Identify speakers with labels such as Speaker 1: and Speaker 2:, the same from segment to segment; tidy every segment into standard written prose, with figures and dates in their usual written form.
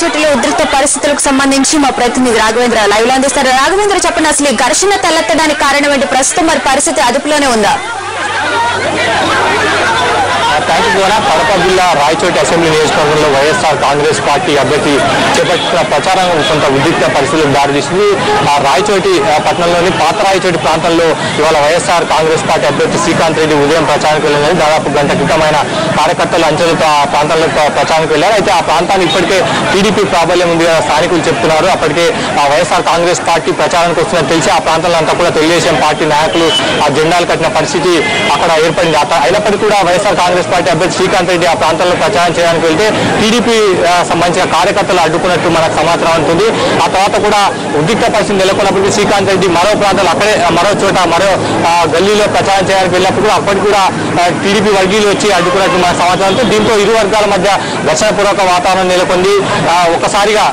Speaker 1: రాయచోటిలో ఉద్రిక్త పరిస్థితులకు సంబంధించి మా ప్రతినిధి రాఘవేంద్ర లైవ్ లో అందిస్తారు. రాఘవేంద్ర చెప్పండి, అసలు ఈ ఘర్షణ తలెత్తడానికి కారణం ఏంటి? ప్రస్తుతం మరి పరిస్థితి అదుపులోనే ఉందా?
Speaker 2: కడప జిల్లా రాయచోటి అసెంబ్లీ నియోజకవర్గంలో వైఎస్ఆర్ కాంగ్రెస్ పార్టీ అభ్యర్థి చేపట్టిన ప్రచారం కొంత ఉద్రిక్త పరిస్థితులకు దారితీసింది. ఆ రాయచోటి పట్టణంలోని పాత రాయచోటి ప్రాంతంలో ఇవాళ వైఎస్ఆర్ కాంగ్రెస్ పార్టీ అభ్యర్థి శ్రీకాంత్ రెడ్డి ఉదయం ప్రచారానికి వెళ్ళిందని దాదాపు గంట క్రితమైన కార్యకర్తలు అంచెలతో ఆ ప్రాంతంలో ప్రచారానికి వెళ్ళారు. అయితే ఆ ప్రాంతాన్ని ఇప్పటికే టీడీపీ ప్రాబల్యం ఉంది కదా స్థానికులు చెప్తున్నారు. అప్పటికే ఆ వైఎస్ఆర్ కాంగ్రెస్ పార్టీ ప్రచారానికి వస్తున్నట్టు తెలిసి ఆ ప్రాంతంలో అంతా కూడా తెలుగుదేశం పార్టీ నాయకులు ఆ జెండాలు కట్టిన పరిస్థితి అక్కడ ఏర్పడింది. అయినప్పటికీ కూడా వైఎస్ఆర్ కాంగ్రెస్ పార్టీ అభ్యర్థి శ్రీకాంత్ రెడ్డి ఆ ప్రాంతంలో ప్రచారం చేయడానికి వెళ్తే టీడీపీ సంబంధించిన కార్యకర్తలు అడ్డుకున్నట్టు మనకు సమాచారం ఉంటుంది. ఆ తర్వాత కూడా ఉద్రిక్త పరిస్థితి నెలకొన్నప్పటికీ శ్రీకాంత్ రెడ్డి మరో ప్రాంతాలు అక్కడే మరో చోట మరో గల్లీలో ప్రచారం చేయడానికి వెళ్ళినప్పుడు కూడా అప్పటికి కూడా టీడీపీ వర్గీయులు వచ్చి అడ్డుకున్నట్టు మనకు సమాచారంతో దీంతో ఇరు వర్గాల మధ్య ఘర్షణపూర్వక వాతావరణం నెలకొంది. ఒక్కసారిగా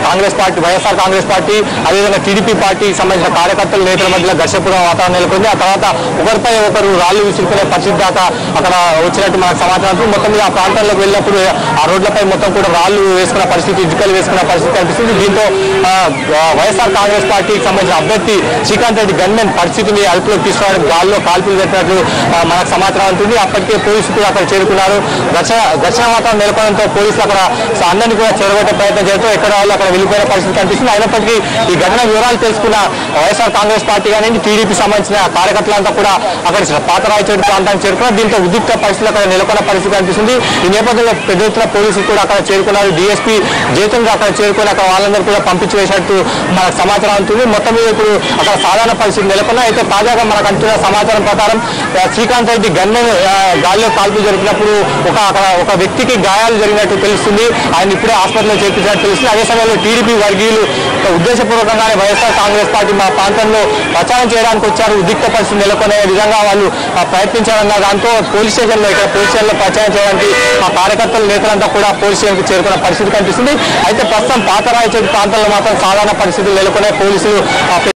Speaker 2: కాంగ్రెస్ పార్టీ వైఎస్ఆర్ కాంగ్రెస్ పార్టీ అదేవిధంగా టీడీపీ పార్టీకి సంబంధించిన కార్యకర్తల నేతల మధ్య ఘర్షణపూర్వక వాతావరణం నెలకొంది. ఆ తర్వాత ఒకరిపై ఒకరు రాళ్లు విసురుకునే పరిస్థితి దాకా అక్కడ వచ్చినట్టు మనకు సమాచారం. మొత్తం మీద ఆ ప్రాంతాల్లోకి వెళ్ళినప్పుడు ఆ రోడ్లపై మొత్తం కూడా రాళ్లు వేసుకున్న పరిస్థితి, ఇటుకలు వేసుకున్న పరిస్థితి కనిపిస్తుంది. దీంతో వైఎస్ఆర్ కాంగ్రెస్ పార్టీకి సంబంధించిన అభ్యర్థి శ్రీకాంత్ రెడ్డి గన్మెన్ పరిస్థితిని అదుపులోకి తీసుకోవడానికి గాల్లో కాల్పులు పెట్టినట్లు మనకు సమాచారం ఉంటుంది. అప్పటికే పోలీసులు కూడా అక్కడ చేరుకున్నారు. ఘర్షణ వాతావరణం నెలకొనడంతో పోలీసులు అక్కడ అందరినీ కూడా చేరగొట్టే ప్రయత్నం చేస్తూ ఎక్కడ వాళ్ళు అక్కడ వెళ్ళిపోయిన పరిస్థితి కనిపిస్తుంది. అయినప్పటికీ ఈ ఘటన వివరాలు తెలుసుకున్న వైఎస్ఆర్ కాంగ్రెస్ పార్టీ కానీ టీడీపీ సంబంధించిన కార్యకర్తలంతా కూడా అక్కడ పాత రాయచోటి ప్రాంతానికి చేరుకున్నారు. దీంతో ఉద్రిక్త పరిస్థితులు అక్కడ నెలకొన్న పరిస్థితి కనిపిస్తుంది. ఈ నేపథ్యంలో పెద్ద ఎత్తున పోలీసులు కూడా అక్కడ చేరుకున్నారు. డీఎస్పీ జయచంద్ర అక్కడ చేరుకుని అక్కడ వాళ్ళందరూ కూడా పంపించి వేసినట్టు మనకు సమాచారం ఉంటుంది. మొత్తం మీద ఇప్పుడు అక్కడ సాధారణ పరిస్థితి నెలకొన్న. అయితే తాజాగా మనకు అంటున్న సమాచారం ప్రకారం శ్రీకాంత్ రెడ్డి గన్మెన్ గాలిలో కాల్పులు జరిపినప్పుడు ఒక వ్యక్తికి గాయాలు జరిగినట్టు తెలుస్తుంది. ఆయన ఇప్పుడే హాస్పిటల్లో చేర్పించినట్టు తెలుస్తుంది. అదే సమయంలో టీడీపీ వర్గీయులు ఉద్దేశపూర్వకంగానే వైఎస్ఆర్ కాంగ్రెస్ పార్టీ మా ప్రాంతంలో ప్రచారం చేయడానికి వచ్చారు, ఉద్రిక్త పరిస్థితి నెలకొనే విధంగా వాళ్ళు ప్రయత్నించారన్న దాంతో పోలీస్ స్టేషన్లో ప్రచారం చేయడానికి మా కార్యకర్తల నేతలంతా కూడా పోలీస్ స్టేషన్కి చేరుకున్న పరిస్థితి కనిపిస్తుంది. అయితే ప్రస్తుతం పాత రాయచోటి ప్రాంతంలో మాత్రం సాధారణ పరిస్థితులు నెలకొనే పోలీసులు